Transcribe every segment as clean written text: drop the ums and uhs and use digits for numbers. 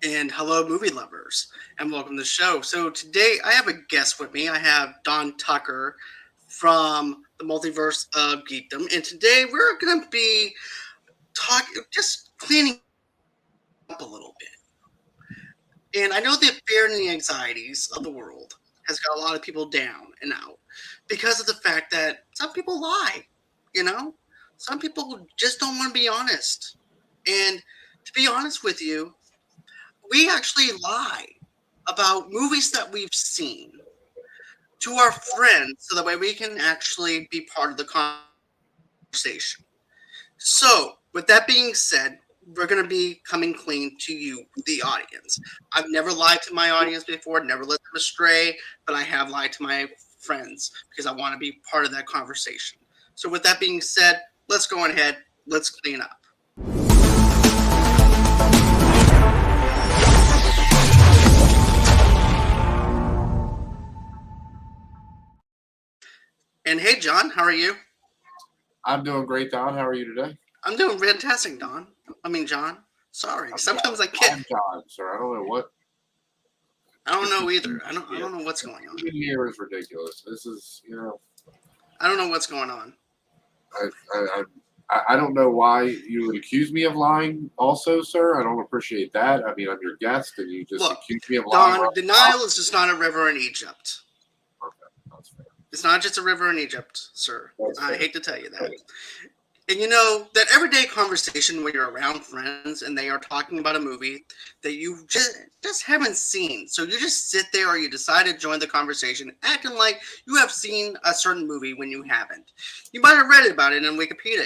And hello, movie lovers, and welcome to the show. So today I have a guest with me. I have Don Tucker from the Multiverse of Geekdom, and today we're going to be talking, just cleaning up a little bit. And I know the fear and the anxieties of the world has got a lot of people down and out because of the fact that some people lie. You know, some people just don't want to be honest. And to be honest with you, we actually lie about movies that we've seen to our friends so that way we can actually be part of the conversation. So, with that being said, we're going to be coming clean to you, the audience. I've never lied to my audience before, never let them astray, but I have lied to my friends because I want to be part of that conversation. So, with that being said, let's go ahead, let's clean up. And hey, John, how are you? I'm doing great, Don. How are you today? I'm doing fantastic, Don. John. Sorry. Sometimes I I'm can't. John, sir. I don't know what. I don't know either. I don't know what's going on. Even here is ridiculous. This is, I don't know what's going on. I don't know why you would accuse me of lying. Also, sir, I don't appreciate that. I mean, I'm your guest, and you just accuse me of lying. Don, the Nile is just not a river in Egypt. Okay, that's fair. It's not just a river in Egypt, sir. I hate to tell you that. And you know, that everyday conversation when you're around friends and they are talking about a movie that you just haven't seen. So you just sit there or you decide to join the conversation acting like you have seen a certain movie when you haven't. You might have read about it in Wikipedia.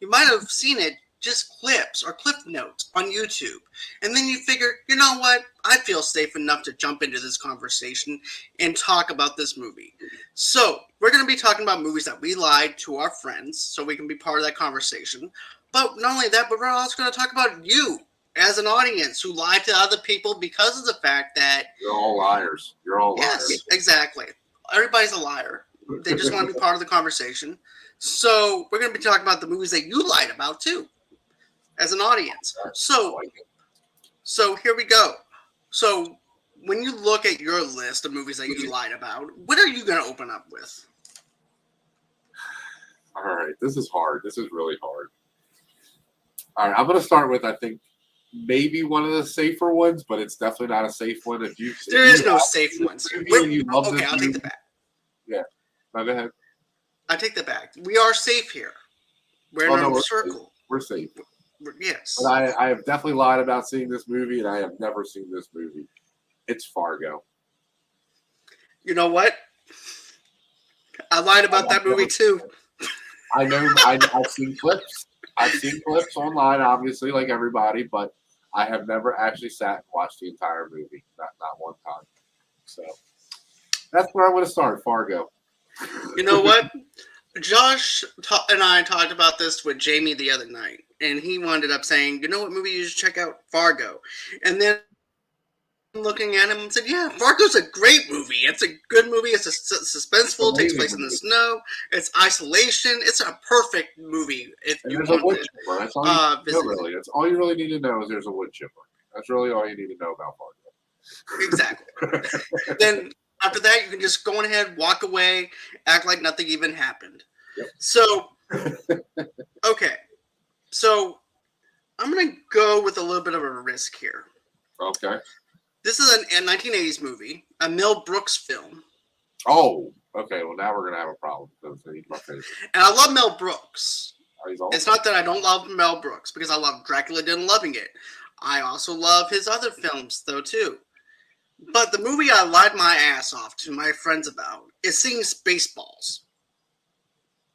You might have seen it just clips or clip notes on YouTube. And then you figure, you know what? I feel safe enough to jump into this conversation and talk about this movie. So we're going to be talking about movies that we lied to our friends so we can be part of that conversation. But not only that, but we're also going to talk about you as an audience who lied to other people because of the fact that... You're all liars. You're all liars. Yes, exactly. Everybody's a liar. They just want to be part of the conversation. So we're going to be talking about the movies that you lied about too, as an audience. So here we go. So when you look at your list of movies that you lied about, what are you going to open up with? All right, this is hard. This is really hard. All right, I'm going to start with, I think, maybe one of the safer ones, but it's definitely not a safe one. There is no safe ones. Okay, I'll take that back. Yeah, no, go ahead. I take that back. We are safe here. We're in a circle. We're safe. Yes. But I have definitely lied about seeing this movie, and I have never seen this movie. It's Fargo. You know what? I lied about that movie too. I know. I've seen clips. I've seen clips online, obviously, like everybody, but I have never actually sat and watched the entire movie. Not one time. So that's where I'm going to start, Fargo. You know what? Josh and I talked about this with Jamie the other night, and he wound up saying, you know what movie you should check out? Fargo. And then looking at him and said, yeah, Fargo's a great movie. It's a good movie. It's suspenseful. It takes place in the snow. It's isolation. It's a perfect movie if you want to That's all really. That's all you really need to know is there's a wood chipper. That's really all you need to know about Fargo. Exactly. Then after that, you can just go ahead, walk away, act like nothing even happened. Yep. So, okay. So, I'm going to go with a little bit of a risk here. Okay. This is a 1980s movie, a Mel Brooks film. Oh, okay. Well, now we're going to have a problem. He's my favorite. And I love Mel Brooks. It's not that I don't love Mel Brooks, because I love Dracula Dead and Loving It. I also love his other films, though, too. But the movie I lied my ass off to my friends about is seeing Spaceballs.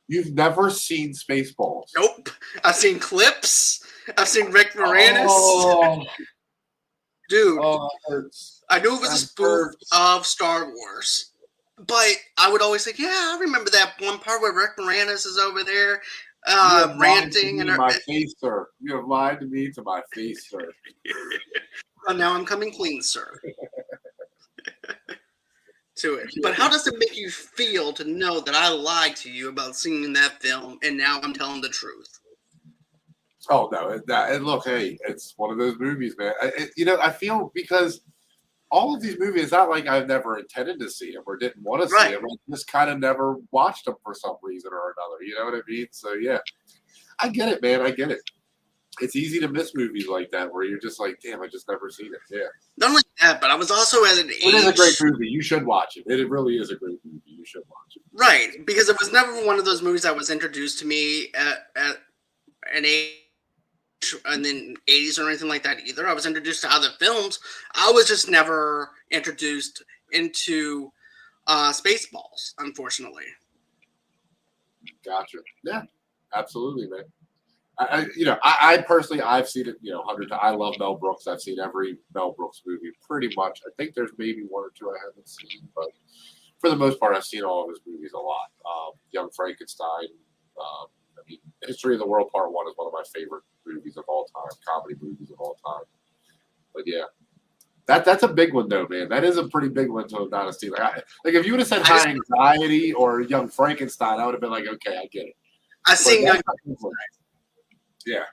You've never seen Spaceballs? Nope. I've seen clips. I've seen Rick Moranis. Oh. Dude, hurts. I knew it was a spoof of Star Wars. But I would always say, yeah, I remember that one part where Rick Moranis is over there ranting. To my face, sir. You have lied to me to my face, sir. Well, now I'm coming clean, sir. To it. But how does it make you feel to know that I lied to you about seeing that film and now I'm telling the truth? Oh no! And look, hey, it's one of those movies, man. I feel because all of these movies, it's not like I've never intended to see them or didn't want to see Right. them. I just kind of never watched them for some reason or another. You know what I mean? So yeah, I get it, man. I get it. It's easy to miss movies like that where you're just like, damn, I just never seen it. Yeah, Not only that, but I was also at an it is a great age. movie. You should watch it. It really is a great movie. You should watch it. Right, because it was never one of those movies that was introduced to me at an age in the 80s or anything like that either. I was introduced to other films. I was just never introduced into Spaceballs, unfortunately. Gotcha. Yeah, absolutely, man. I personally, I've seen it, 100 times. I love Mel Brooks. I've seen every Mel Brooks movie pretty much. I think there's maybe one or two I haven't seen, but for the most part, I've seen all of his movies a lot. Young Frankenstein. I mean, History of the World Part One is one of my favorite movies of all time, comedy movies of all time. But yeah, that's a big one though, man. That is a pretty big one to have not seen. Like if you would have said I just High Anxiety or Young Frankenstein, I would have been like, okay, I get it. I But seen Young, that's a big one. Yeah,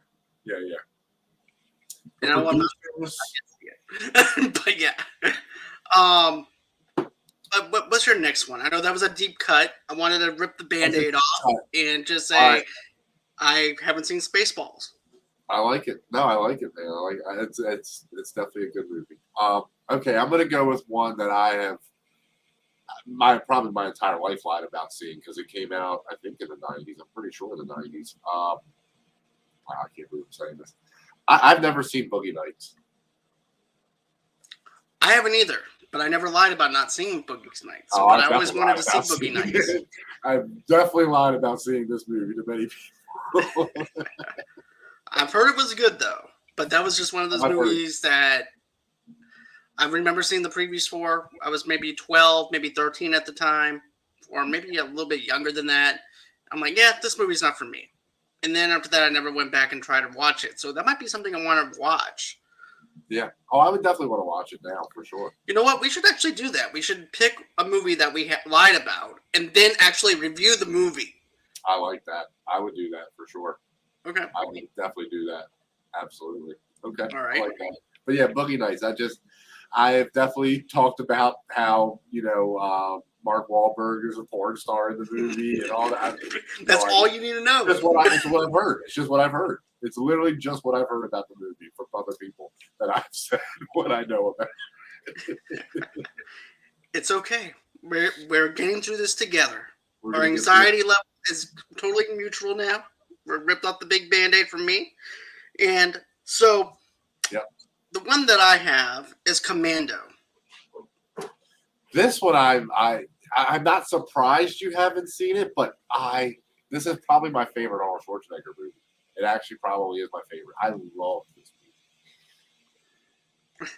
yeah, yeah. The and I want to producers, see it, but yeah. Um, but what's your next one? I know that was a deep cut. I wanted to rip the that's a band-aid off and just all right. say I haven't seen Spaceballs. I like it. No, I like it, man. It's definitely a good movie. Okay, I'm gonna go with one that I have probably my entire life lied about seeing because it came out I think in the '90s. I'm pretty sure in the '90s. Wow, I can't believe I'm saying this. I've never seen Boogie Nights. I haven't either, but I never lied about not seeing Boogie Nights. Oh, But I've I always definitely wanted lied to see about Boogie seeing Nights. it. I've definitely lied about seeing this movie to many people. I've heard it was good though, but that was just one of those I've heard. movies that I remember seeing the previews for. I was maybe 12, maybe 13 at the time, or maybe a little bit younger than that. I'm like, yeah, this movie's not for me. And then after that, I never went back and tried to watch it. So that might be something I want to watch. Yeah. Oh, I would definitely want to watch it now for sure. You know what? We should actually do that. We should pick a movie that we lied about and then actually review the movie. I like that. I would do that for sure. Okay. I would definitely do that. Absolutely. Okay. All I right. like that. But yeah, Boogie Nights. I have definitely talked about how, Mark Wahlberg is a porn star in the movie and all that. That's all you need to know. It's what I've heard. It's just what I've heard. It's literally just what I've heard about the movie from other people that I've said what I know about. It's okay. We're getting through this together. We're Our gonna get through anxiety level is totally mutual now. We're ripped off the big band-aid from me. And so Yep. the one that I have is Commando. This one I'm not surprised you haven't seen it, but this is probably my favorite Arnold Schwarzenegger movie. It actually probably is my favorite. I love this movie.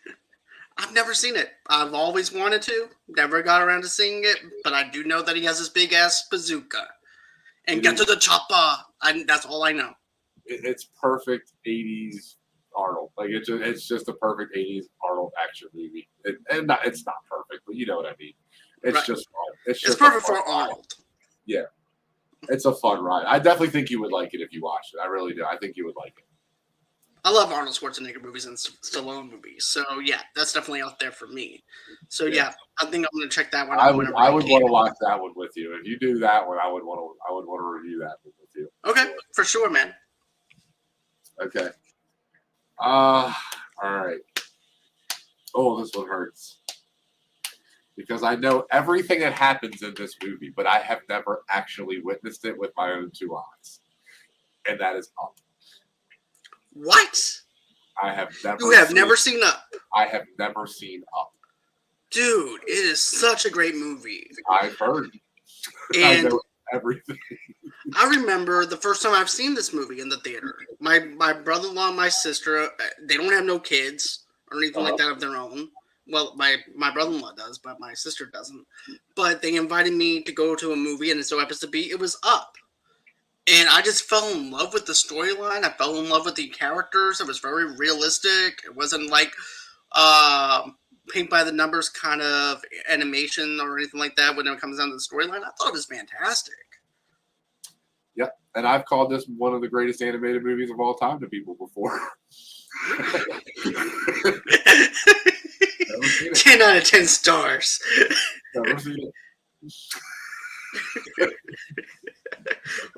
I've never seen it. I've always wanted to. Never got around to seeing it, but I do know that he has this big ass bazooka. And get to the chopper. That's all I know. It's perfect 80s Arnold. Like it's just a perfect 80s Arnold action movie. It's not perfect, but you know what I mean. It's Right. just fun. It's It's just perfect for Arnold. Yeah. It's a fun ride. I definitely think you would like it if you watched it. I really do. I think you would like it. I love Arnold Schwarzenegger movies and Stallone movies. So yeah, that's definitely out there for me. So yeah, I think I'm gonna check that one out. I would want to watch that one with you. If you do that one, I would want to review that one with you. Okay, for sure, man. Okay. All right. Oh, this one hurts. Because I know everything that happens in this movie, but I have never actually witnessed it with my own two eyes. And that is Up. What? I have never You have never seen Up. I have never seen Up. Dude, it is such a great movie. I've heard. I And know everything. I remember the first time I've seen this movie in the theater. My brother-in-law and my sister, they don't have no kids or anything like that of their own. Well, my brother-in-law does, but my sister doesn't. But they invited me to go to a movie, and it so happens to be, it was Up. And I just fell in love with the storyline. I fell in love with the characters. It was very realistic. It wasn't like paint by the numbers kind of animation or anything like that when it comes down to the storyline. I thought it was fantastic. Yep. And I've called this one of the greatest animated movies of all time to people before. Never seen it. 10 out of 10 stars. Never seen it.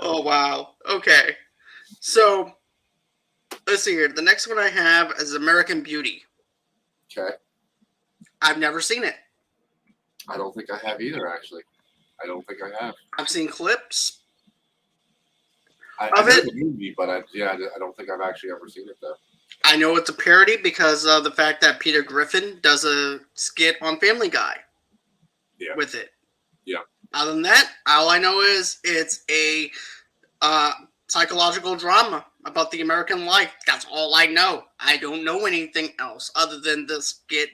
Oh, wow. Okay. So, let's see here. The next one I have is American Beauty. Okay. I've never seen it. I don't think I have either, actually. I don't think I have. I've seen clips. I Of know it? the movie, but I don't think I've actually ever seen it, though. I know it's a parody because of the fact that Peter Griffin does a skit on Family Guy with it. Yeah. Other than that, all I know is it's a psychological drama about the American life. That's all I know. I don't know anything else other than the skit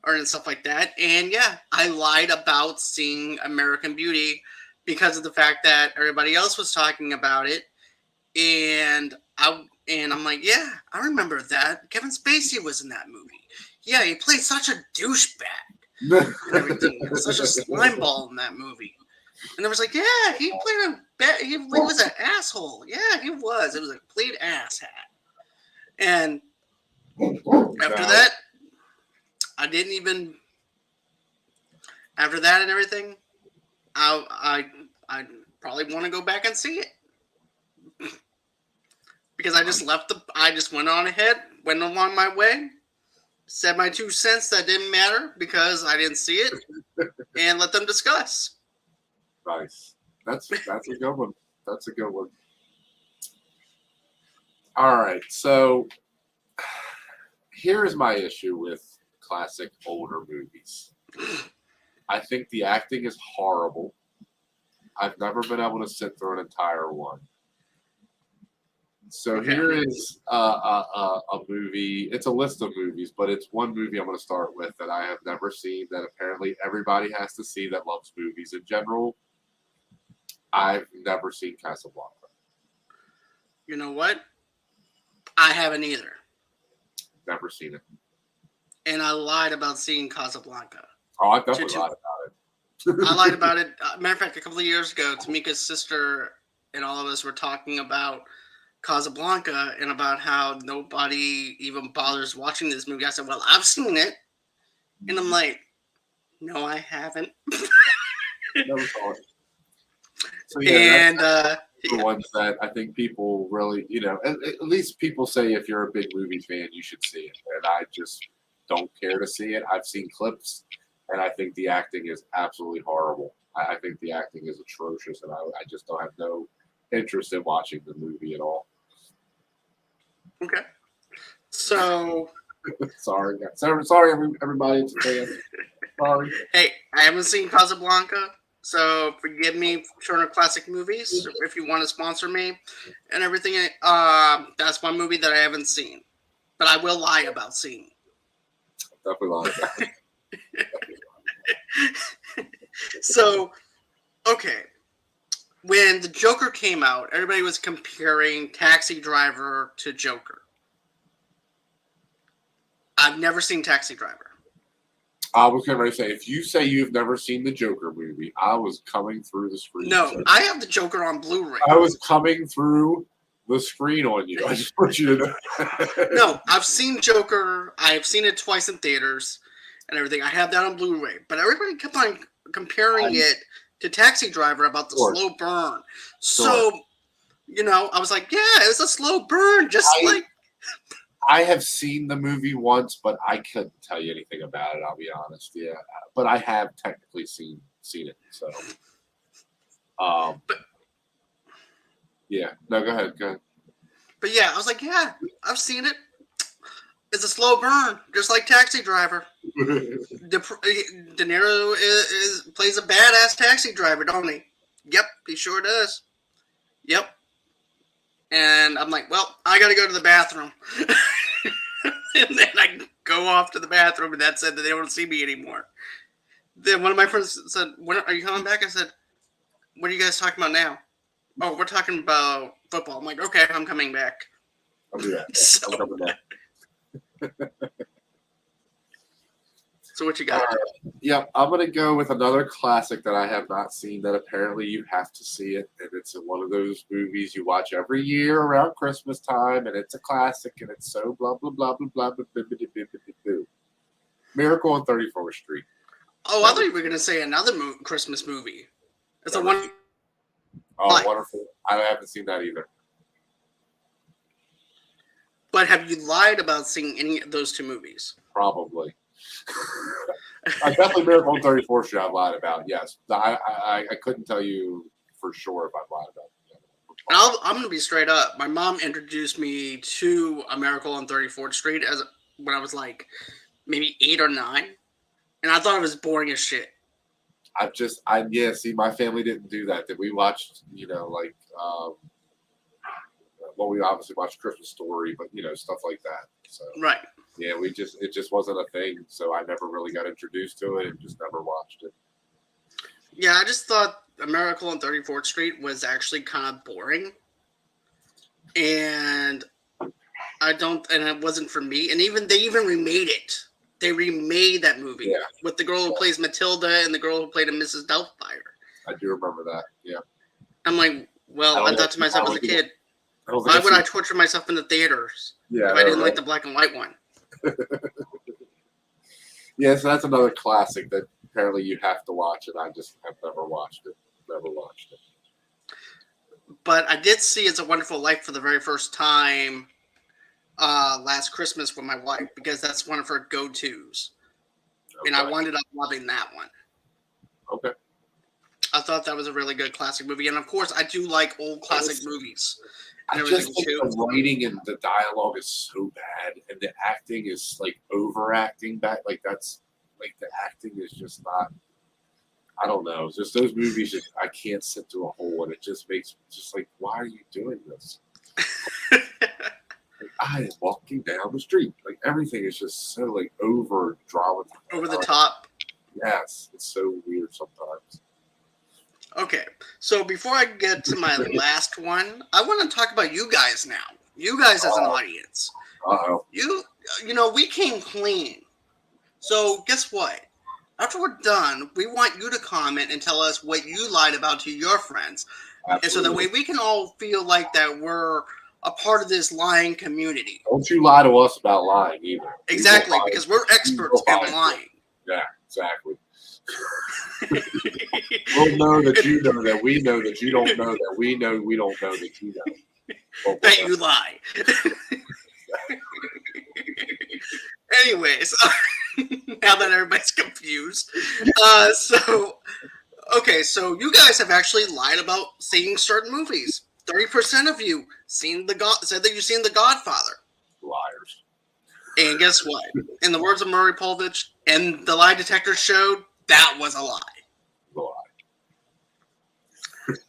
and stuff like that. And yeah, I lied about seeing American Beauty because of the fact that everybody else was talking about it. And I'm like, yeah, I remember that. Kevin Spacey was in that movie. Yeah, he played such a douchebag and everything. Such a slime ball in that movie. And I was like, yeah, he played he was an asshole. Yeah, he was. It was a complete asshat. And after that, after that and everything, I probably want to go back and see it. Because I just went on ahead, went along my way, said my 2 cents that didn't matter because I didn't see it, and let them discuss. Nice. That's a good one. That's a good one. All right. So here's my issue with classic older movies. I think the acting is horrible. I've never been able to sit through an entire one. So here is a movie. It's a list of movies, but it's one movie I'm going to start with that I have never seen that apparently everybody has to see that loves movies in general. I've never seen Casablanca. You know what? I haven't either. Never seen it. And I lied about seeing Casablanca. Oh, I definitely lied about it. I lied about it. Matter of fact, a couple of years ago, Tamika's sister and all of us were talking about Casablanca and about how nobody even bothers watching this movie. I said, well, I've seen it. And I'm like, no, I haven't. Never saw it. So, and the ones that I think people really, at least people say if you're a big movie fan, you should see it. And I just don't care to see it. I've seen clips, and I think the acting is absolutely horrible. I think the acting is atrocious, and I just don't have no interest in watching the movie at all. Okay. So. Sorry, everybody. It's a fan. Sorry. Hey, I haven't seen Casablanca. So forgive me for showing classic movies. If you want to sponsor me and everything, that's one movie that I haven't seen, but I will lie about seeing. Definitely lie about it. So, okay, when the Joker came out, everybody was comparing Taxi Driver to Joker. I've never seen Taxi Driver. I was going to say, if you say you've never seen the Joker movie, I was coming through the screen. No, I have the Joker on Blu-ray. I was coming through the screen on you. I just want you to know. No, I've seen Joker. I have seen it twice in theaters and everything. I have that on Blu-ray. But everybody kept on comparing it to Taxi Driver about the slow burn. So, I was like, yeah, it's a slow burn, I have seen the movie once, but I couldn't tell you anything about it. I'll be honest. Yeah, but I have technically seen it. So, yeah. No, go ahead. But yeah, I was like, yeah, I've seen it. It's a slow burn, just like Taxi Driver. De Niro plays a badass taxi driver, don't he? Yep, he sure does. Yep. And I'm like, well, I got to go to the bathroom. And then I go off to the bathroom, and that said that they don't see me anymore. Then one of my friends said, when are you coming back? I said, what are you guys talking about now? Oh, we're talking about football. I'm like, okay, I'm coming back. I'll do that. So, I'm coming back. So what you got? Yeah, I'm gonna go with another classic that I have not seen. That apparently you have to see it, and it's one of those movies you watch every year around Christmas time, and it's a classic, and it's so blah blah blah blah blah blah blah blah blah blah blah. Miracle on 34th Street. Oh, I thought you were going to say another Christmas movie. It's a one. Oh, wonderful! I haven't seen that either. But have you lied about seeing any of those two movies? Probably. I definitely Miracle on 34th Street I've lied about, yes. I couldn't tell you for sure if I've lied about it. I'm going to be straight up. My mom introduced me to A Miracle on 34th Street when I was like maybe 8 or 9. And I thought it was boring as shit. See, my family didn't do that. That we watched, we obviously watched Christmas Story, but, stuff like that. So. Right. Yeah, it just wasn't a thing, so I never really got introduced to it and just never watched it. Yeah, I just thought A Miracle on 34th Street was actually kind of boring. And it wasn't for me. And they even remade it. They remade that movie with the girl who plays Matilda and the girl who played Mrs. Doubtfire. I do remember that, yeah. I'm like, well, I thought to myself as a kid, why would I torture myself in the theaters if I didn't like the black and white one? Yeah, so that's another classic that apparently you have to watch, and I just have never watched it. But I did see It's a Wonderful Life for the very first time last Christmas with my wife because that's one of her go-tos. Okay. And I wound up loving that one. Okay. I thought that was a really good classic movie. And of course, I do like old classic movies. I just think the writing and the dialogue is so bad, and the acting is like overacting back. Like that's like the acting is just not. I don't know. It's just those movies. I can't sit through a whole, and it just makes just like, why are you doing this? Like, I am walking down the street. Like everything is just so like over dramatized, over the top. Yes, it's so weird sometimes. Okay, so before I get to my last one, I want to talk about you guys now. You guys as an audience. Uh-oh. We came clean. So guess what? After we're done, we want you to comment and tell us what you lied about to your friends. Absolutely. And so that way we can all feel like that we're a part of this lying community. Don't you lie to us about lying either. Exactly, because we're experts in lying. Yeah, exactly. We'll know that you know that we know that you don't know that we know we don't know that you know. That you lie. Anyways, now that everybody's confused. So you guys have actually lied about seeing certain movies. 30% of you said that you've seen The Godfather. Liars. And guess what? In the words of Murray Povich, and the lie detector showed, that was a lie. A lie.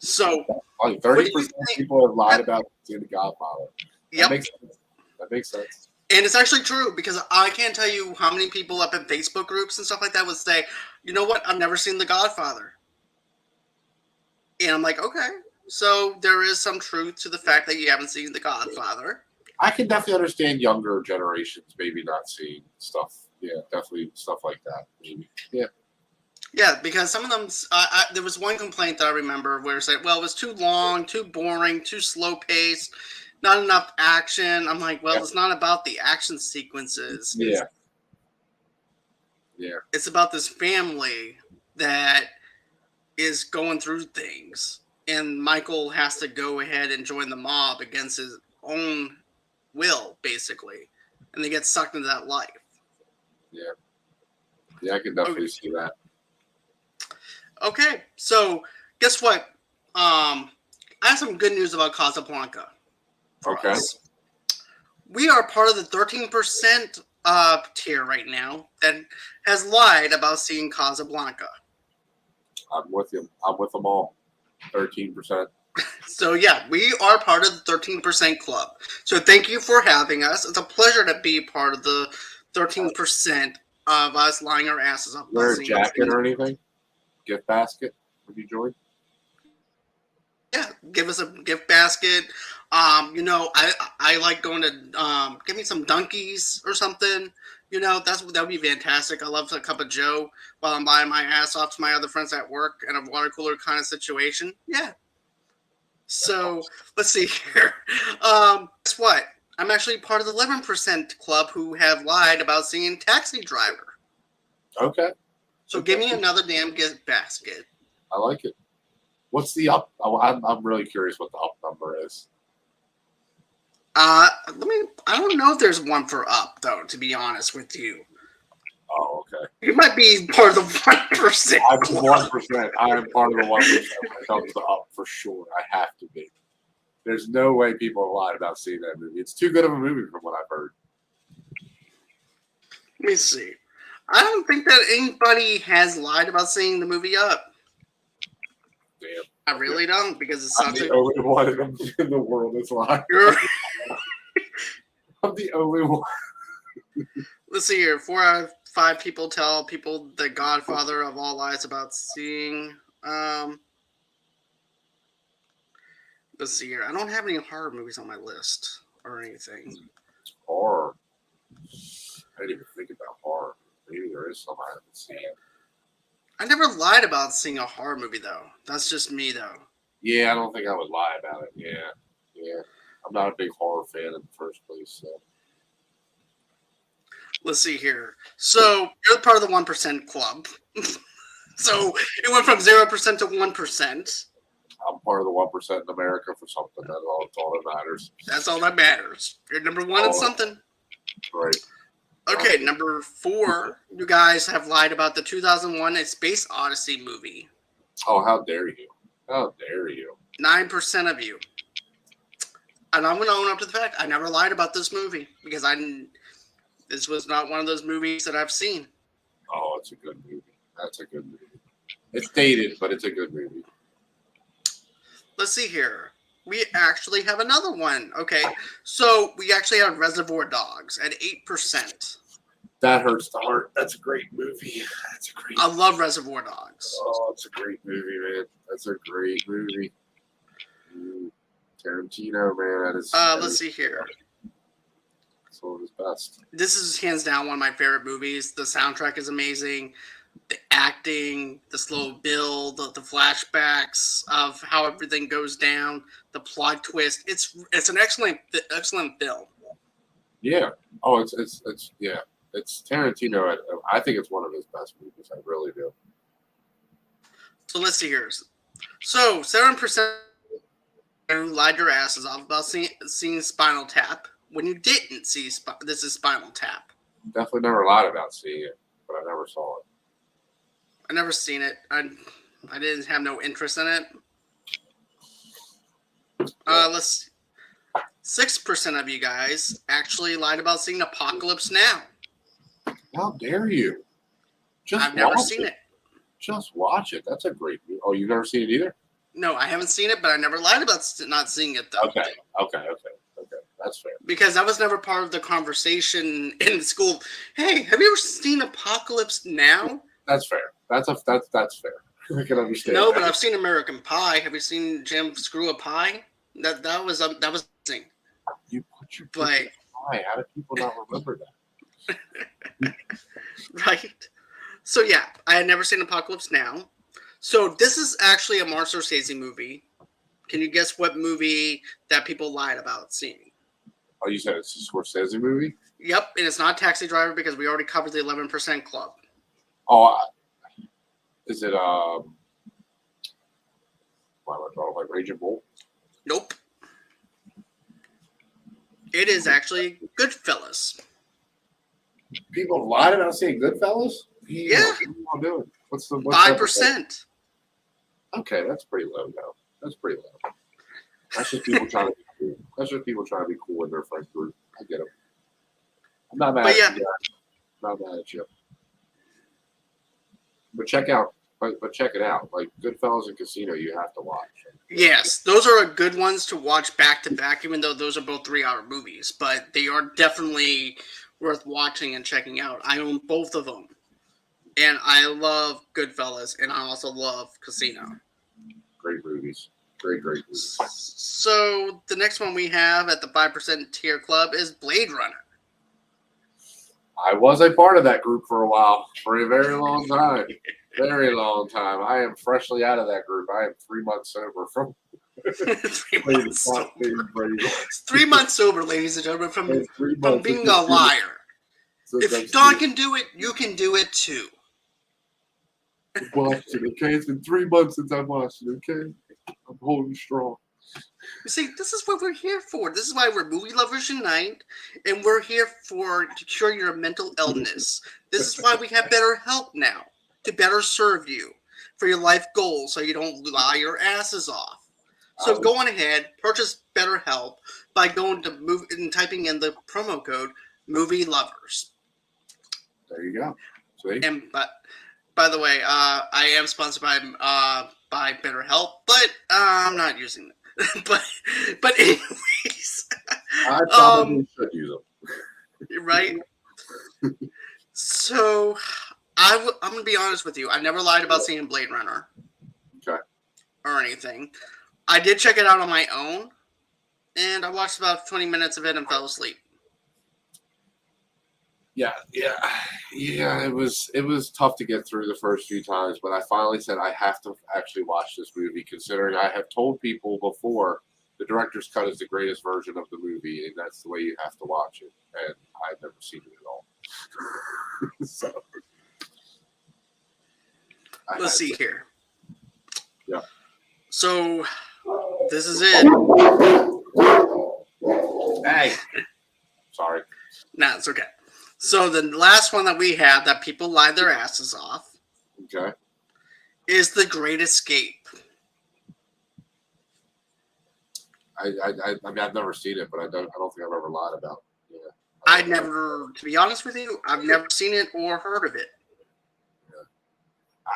So, like 30% of people have lied about seeing The Godfather. Yep. That makes sense. And it's actually true because I can't tell you how many people up in Facebook groups and stuff like that would say, you know what? I've never seen The Godfather. And I'm like, okay. So there is some truth to the fact that you haven't seen The Godfather. I can definitely understand younger generations maybe not seeing stuff. Yeah, definitely stuff like that. Maybe. Yeah. Yeah, because some of them, there was one complaint that I remember where it said, well, it was too long, too boring, too slow paced, not enough action. I'm like, well, It's not about the action sequences. Yeah. It's about this family that is going through things. And Michael has to go ahead and join the mob against his own will, basically. And they get sucked into that life. Yeah. Yeah, I can definitely see that. Okay, so guess what? I have some good news about Casablanca. Okay. Us. We are part of the 13% tier right now that has lied about seeing Casablanca. I'm with you. I'm with them all. 13%. So yeah, we are part of the 13% club. So thank you for having us. It's a pleasure to be part of the 13% of us lying our asses off. Wear a jacket or anything? Gift basket when you join? Yeah, give us a gift basket. I like going to give me some donkeys or something. You know, that would be fantastic. I love a cup of Joe while I'm buying my ass off to my other friends at work in a water cooler kind of situation. Yeah. So let's see here. Guess what? I'm actually part of the 11% club who have lied about seeing Taxi Driver. Okay. So give me another damn gift basket. I like it. What's the up? I'm really curious what the up number is. I don't know if there's one for up though. To be honest with you, Oh, okay. you might be part of the 1%. I'm 1%. I am part of the 1% when it comes to up for sure. I have to be. There's no way people have lied about seeing that movie. It's too good of a movie from what I've heard. Let me see. I don't think that anybody has lied about seeing the movie Up. Damn. I really don't, because it's I'm the only one in the world that's lying. I'm the only one. Let's see here. 4 out of 5 people tell people the godfather of all lies about seeing. Let's see here. I don't have any horror movies on my list or anything. Horror. I didn't even think about horror. Maybe there is some I haven't seen. I never lied about seeing a horror movie, though. That's just me, though. Yeah, I don't think I would lie about it. Yeah. I'm not a big horror fan in the first place, so. Let's see here. So you're part of the 1% club. So it went from 0% to 1%. I'm part of the 1% in America for something. That's all that matters. That's all that matters. You're number 1 in something. Right. Okay, number 4. You guys have lied about the 2001 A Space Odyssey movie. Oh, how dare you? How dare you? 9% of you. And I'm going to own up to the fact I never lied about this movie because this was not one of those movies that I've seen. Oh, it's a good movie. That's a good movie. It's dated, but it's a good movie. Let's see here. We actually have another one. Okay, so we actually have Reservoir Dogs at 8%. That hurts the heart. That's a great movie. I love Reservoir Dogs. Oh, it's a great movie, man. That's a great movie. Tarantino, man. Let's see here. It's one of his best. This is hands down one of my favorite movies. The soundtrack is amazing. The acting, the slow build, the flashbacks of how everything goes down, the plot twist. It's an excellent film. Yeah. Oh, it's yeah. It's Tarantino. I think it's one of his best movies. I really do. So let's see here. So 7% lied your asses off about seeing Spinal Tap when you didn't see this is Spinal Tap. Definitely never lied about seeing it, but I never saw it. I never seen it. I didn't have no interest in it. Let's 6% of you guys actually lied about seeing Apocalypse Now. How dare you? I've never seen it. Just watch it. That's a great movie. Oh, you've never seen it either? No, I haven't seen it, but I never lied about not seeing it, though. Okay. That's fair. Because that was never part of the conversation in school. Hey, have you ever seen Apocalypse Now? That's fair. That's fair. I can understand. No, but I've seen American Pie. Have you seen Jim Screw a Pie? That was amazing. You put your pie. How do people not remember that? Right. So yeah, I had never seen Apocalypse Now. So this is actually a Martin Scorsese movie. Can you guess what movie that people lied about seeing? Oh, you said it's a Scorsese movie? Yep, and it's not Taxi Driver because we already covered the 11% club. Oh, is it why am I drawing like Raging Bull? Nope. It is actually Goodfellas. People lied about seeing Goodfellas? Yeah. What are you all doing? What's 5%. Okay, that's pretty low though. That's pretty low. That's just people trying to be cool. That's just people trying to be cool in their friend group. I get them. I'm not mad at you. Not mad at you. But check it out. Like Goodfellas and Casino, you have to watch. Yes, those are good ones to watch back to back, even though those are both 3-hour movies. But they are definitely worth watching and checking out. I own both of them. And I love Goodfellas, and I also love Casino. Great movies. Great movies. So the next one we have at the 5% tier club is Blade Runner. I was a part of that group for a while, for a very long time. Very long time. I am freshly out of that group. I am 3 months sober from 3 months sober. Brady. 3 months sober, ladies and gentlemen, from And 3 months being a liar. So If Don can do it, you can do it too. watched it, okay? It's been 3 months since I watched it, okay? I'm holding strong. You see, this is what we're here for. This is why we're movie lovers unite, and we're here to cure your mental illness. This is why we have BetterHelp now, to better serve you for your life goals so you don't lie your asses off. So go on ahead, purchase BetterHelp by going to and typing in the promo code Movie Lovers. There you go. See? And by the way, I am sponsored by BetterHelp, but I'm not using it. but anyways, I probably should use them. Right? So I'm gonna be honest with you. I never lied about seeing Blade Runner. Okay. Or anything. I did check it out on my own, and I watched about 20 minutes of it and fell asleep. Yeah. It was tough to get through the first few times, but I finally said I have to actually watch this movie, considering I have told people before the director's cut is the greatest version of the movie, and that's the way you have to watch it. And I've never seen it at all. So let's see here. Yeah. So this is it. Hey. Sorry. Nah, it's okay. So the last one that we have that people lied their asses off is The Great Escape. I mean, I've never seen it, but I don't think I've ever lied about it. Yeah. To be honest with you, I've never seen it or heard of it. Yeah.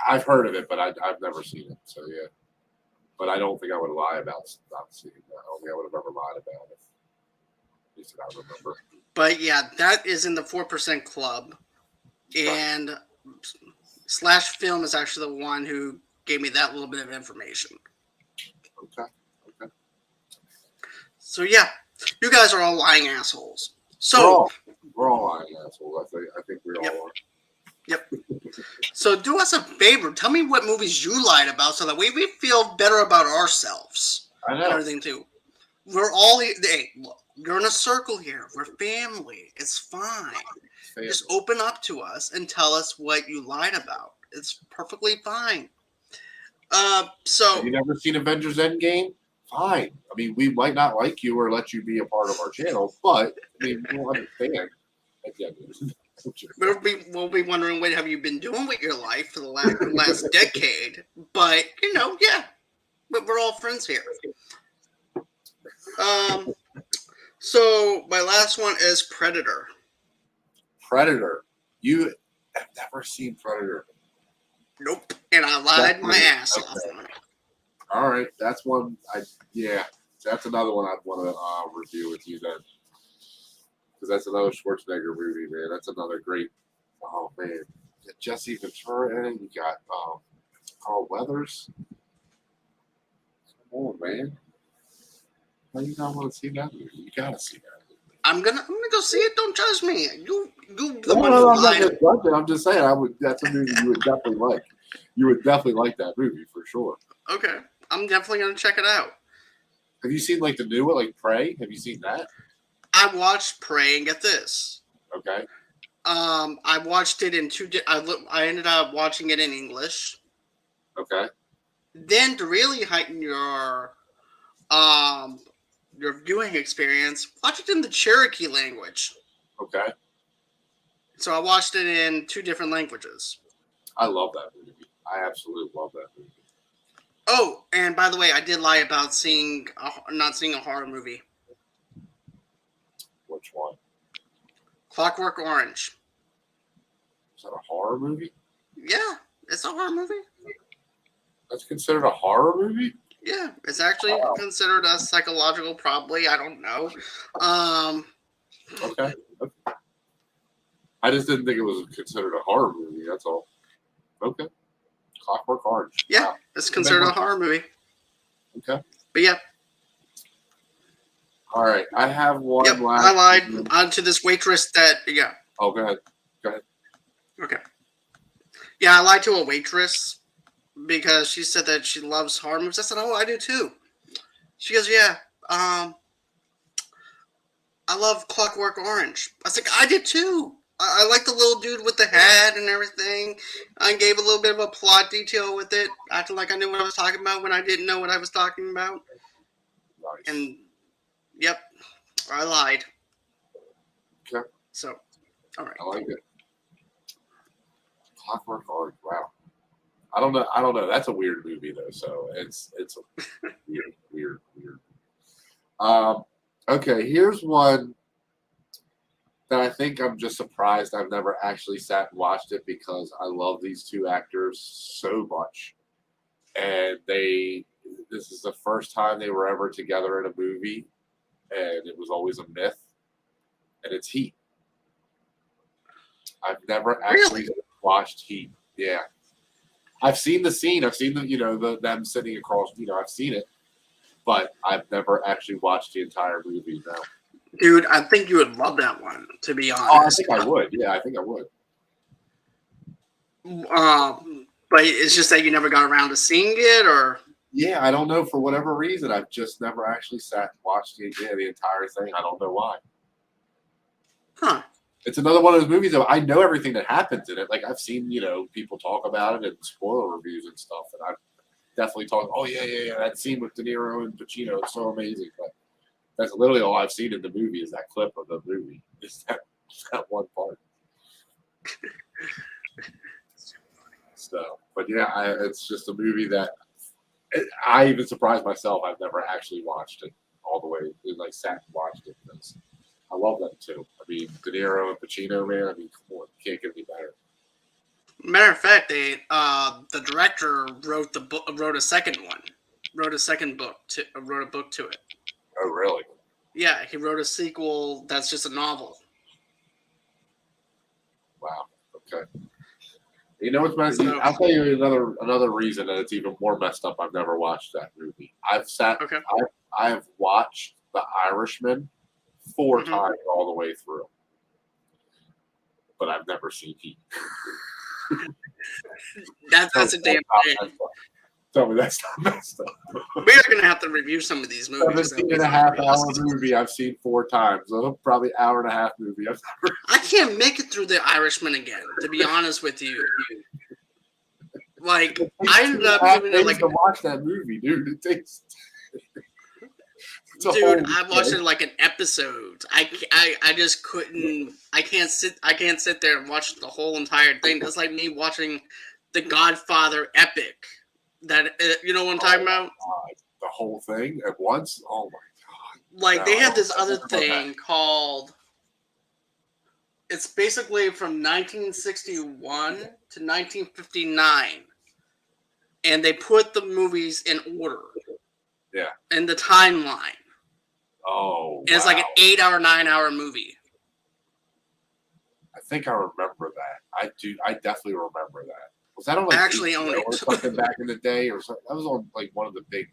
I've heard of it, but I've never seen it. So yeah, but I don't think I would lie about not seeing it. I don't think I would have ever lied about it. At least I remember. But yeah, that is in the 4% club, and Slash Film is actually the one who gave me that little bit of information. Okay. So yeah, you guys are all lying assholes. So we're all lying assholes. I think we all are. Yep. So do us a favor. Tell me what movies you lied about so that we feel better about ourselves. I know. And everything too. We're all look, you're in a circle here. We're family. It's fine. Family. Just open up to us and tell us what you lied about. It's perfectly fine. So have you never seen Avengers Endgame? Fine. I mean, we might not like you or let you be a part of our channel, but I mean, we'll understand. We'll be wondering what have you been doing with your life for the last decade. But yeah, but we're all friends here. So my last one is Predator. Predator. You have never seen Predator? Nope. And I lied my ass off on it. All right, that's one. That's another one I'd want to review with you then, because that's another Schwarzenegger movie, man. That's another great. Oh man, Jesse Ventura in it. You got Carl Weathers. Come on, man. How you not want to see that movie? You gotta see that movie. I'm gonna go see it. Don't judge me. You I'm just saying. That's a movie you would definitely like. You would definitely like that movie for sure. Okay, I'm definitely gonna check it out. Have you seen like the new one, like Prey? Have you seen that? I watched Prey, and get this. Okay. I watched it in I ended up watching it in English. Okay. Then to really heighten your viewing experience, watch it in the Cherokee language. Okay. So I watched it in 2 different languages. I love that movie. I absolutely love that movie. Oh, and by the way, I did lie about not seeing a horror movie. Which one? Clockwork Orange. Is that a horror movie? Yeah, it's a horror movie. That's considered a horror movie? Yeah, it's actually considered a psychological, probably. I don't know. Okay. I just didn't think it was considered a horror movie. That's all. Okay. Clockwork Orange. Yeah, wow. It's considered a horror movie. Okay. But yeah. All right. I have one last. I lied onto this waitress that, yeah. Oh, go ahead. Okay. Yeah, I lied to a waitress because she said that she loves horror movies. I said, "Oh, I do too." She goes, "Yeah, I love Clockwork Orange." I was like, "I did too. I like the little dude with the hat and everything." I gave a little bit of a plot detail with it, acting like I knew what I was talking about when I didn't know what I was talking about. Nice. And yep, I lied. Okay. So, all right. I like it. Clockwork Orange. Wow. I don't know. That's a weird movie though. So it's weird. Okay. Here's one that I think I'm just surprised I've never actually sat and watched it because I love these two actors so much, and this is the first time they were ever together in a movie, and it was always a myth, and it's Heat. I've never actually watched Heat. Yeah. I've seen the scene. I've seen them sitting across. I've seen it, but I've never actually watched the entire movie. No. Dude, I think you would love that one, to be honest. Oh, I think I would. Yeah, I think I would. But it's just that you never got around to seeing it, or? Yeah, I don't know. For whatever reason, I've just never actually sat and watched the entire thing. I don't know why. Huh. It's another one of those movies that I know everything that happens in it. Like I've seen, people talk about it and spoiler reviews and stuff, and I've definitely talked. Oh yeah, that scene with De Niro and Pacino is so amazing. But that's literally all I've seen in the movie is that clip of the movie. Is that one part. So, but yeah, it's just a movie that I even surprised myself. I've never actually watched it all the way. Like sat and watched it because I love them too. I mean, De Niro and Pacino, man. I mean, come on, you can't get any better. Matter of fact, the director wrote wrote a second one, wrote a book to it. Oh, really? Yeah, he wrote a sequel that's just a novel. Wow. Okay. You know what's messed up? I'll tell you another reason that it's even more messed up. I've never watched that movie. Okay. I've watched The Irishman 4 times all the way through, but I've never seen Heat. That's a damn shame. Tell me that's not messed up. We are gonna have to review some of these movies. 17.5-hour movie I've seen 4 times. So probably hour-and-a-half movie. I can't make it through The Irishman again, to be honest with you. Like I ended up giving it to watch that movie, dude. It takes. Dude, I watched it like an episode. I just couldn't. I can't sit there and watch the whole entire thing. That's like me watching the Godfather epic. That you know what I'm talking about? The whole thing at once. Oh my god! Like they have this other thing called. It's basically from 1961 to 1959, and they put the movies in order. Yeah. In the timeline. Oh. And it's like an 8-hour, 9-hour movie. I think I remember that. I definitely remember that. Was that on like actually HBO or something back in the day, or something? That was on like one of the big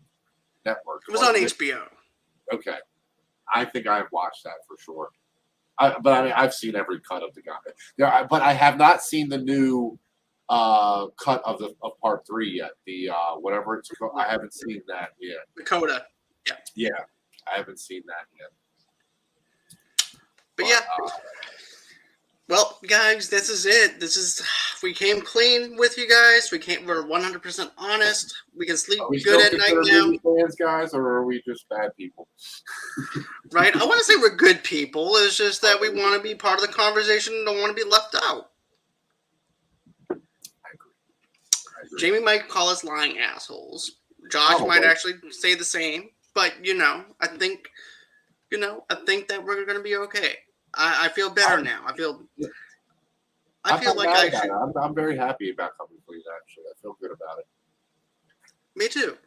networks. It was on HBO. Okay, I think I've watched that for sure. But I mean, I've seen every cut of the guy. Yeah, but I have not seen the new cut of part 3 yet. The whatever it's called. I haven't seen that yet. Dakota. Yeah. Yeah, I haven't seen that yet. But yeah. Well, guys, this is it. We came clean with you guys. We're 100% honest. We can sleep good at night now. Fans, guys, or are we just bad people? Right? I want to say we're good people. It's just that we want to be part of the conversation and don't want to be left out. I agree. Jamie might call us lying assholes. Josh might actually say the same. But I think that we're gonna be okay. I feel better now. I feel like I should. I'm very happy about coming clean. Actually, I feel good about it. Me too.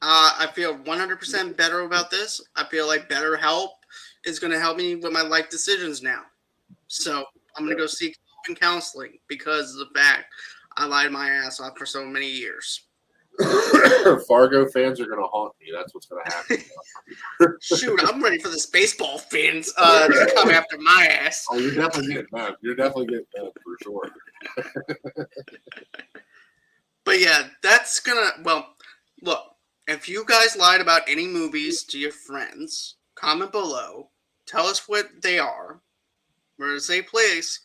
I feel 100% better about this. I feel like BetterHelp is going to help me with my life decisions now. So I'm going to go seek help and counseling because of the fact I lied my ass off for so many years. Fargo fans are going to haunt me. That's what's going to happen. Shoot, I'm ready for this baseball fans to come after my ass. Oh, you're definitely getting mad. You're definitely getting mad for sure. But yeah, that's gonna. Well, look, if you guys lied about any movies to your friends, comment below. Tell us what they are. We're in a safe place.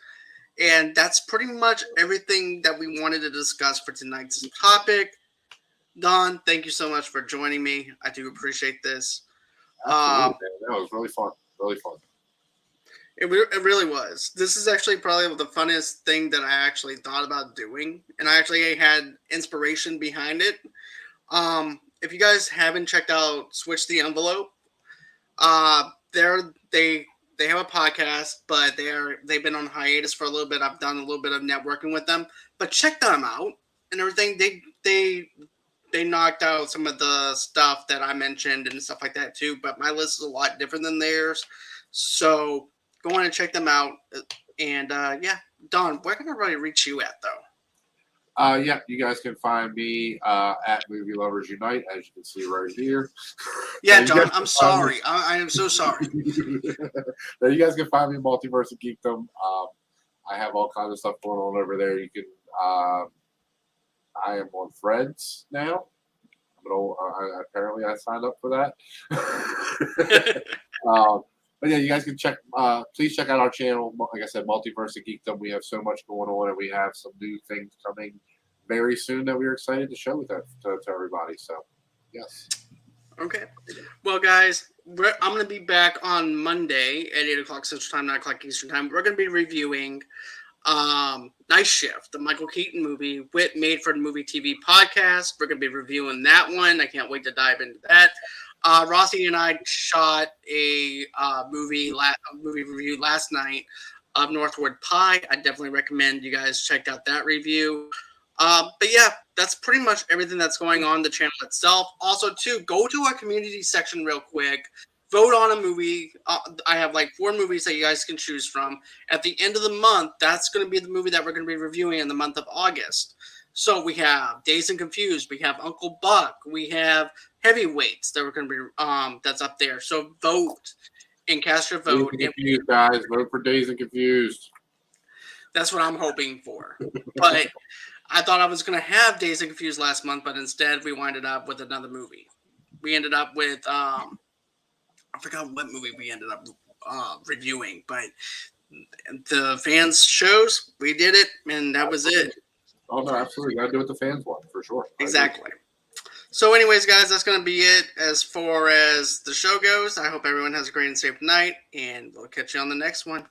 And that's pretty much everything that we wanted to discuss for tonight's topic. Don, thank you so much for joining me. I do appreciate this. Absolutely, man. That was really fun. Really fun. It really was. This is actually probably the funniest thing that I actually thought about doing. And I actually had inspiration behind it. If you guys haven't checked out Switch the Envelope, they have a podcast, but they've been on hiatus for a little bit. I've done a little bit of networking with them, but check them out and everything. They knocked out some of the stuff that I mentioned and stuff like that too. But my list is a lot different than theirs, so go on and check them out. And yeah, Don, where can everybody reach you at though? Yeah, you guys can find me at Movie Lovers Unite, as you can see right here. Yeah, John, I'm sorry. I am so sorry. Now you guys can find me in Multiverse of Geekdom. I have all kinds of stuff going on over there. You can. I am on Threads now. Apparently, I signed up for that. But yeah, you guys can check. Please check out our channel. Like I said, Multiverse of Geekdom. We have so much going on, and we have some new things coming very soon that we're excited to show to everybody. So, yes. Okay. Well, guys, I'm going to be back on Monday at 8 o'clock Central Time, 9 o'clock Eastern Time. We're going to be reviewing Night Shift, the Michael Keaton movie, Made for the Movie TV podcast. We're going to be reviewing that one. I can't wait to dive into that. Rossi and I shot a movie review last night of Northward Pie. I definitely recommend you guys check out that review. But yeah, that's pretty much everything that's going on the channel itself. Also, too, go to our community section real quick. Vote on a movie. I have like 4 movies that you guys can choose from. At the end of the month, that's going to be the movie that we're going to be reviewing in the month of August. So we have Dazed and Confused. We have Uncle Buck. We have Heavyweights that we're going to be that's up there. So vote and cast your vote. Dazed and Confused, guys. Vote for Dazed and Confused. That's what I'm hoping for. But I thought I was going to have Dazed and Confused last month, but instead we winded up with another movie. We ended up with I forgot what movie we ended up reviewing, but the fans shows, we did it, and that was it. Oh, no, absolutely. Got to do what the fans want, for sure. Exactly. So anyways, guys, that's going to be it as far as the show goes. I hope everyone has a great and safe night, and we'll catch you on the next one.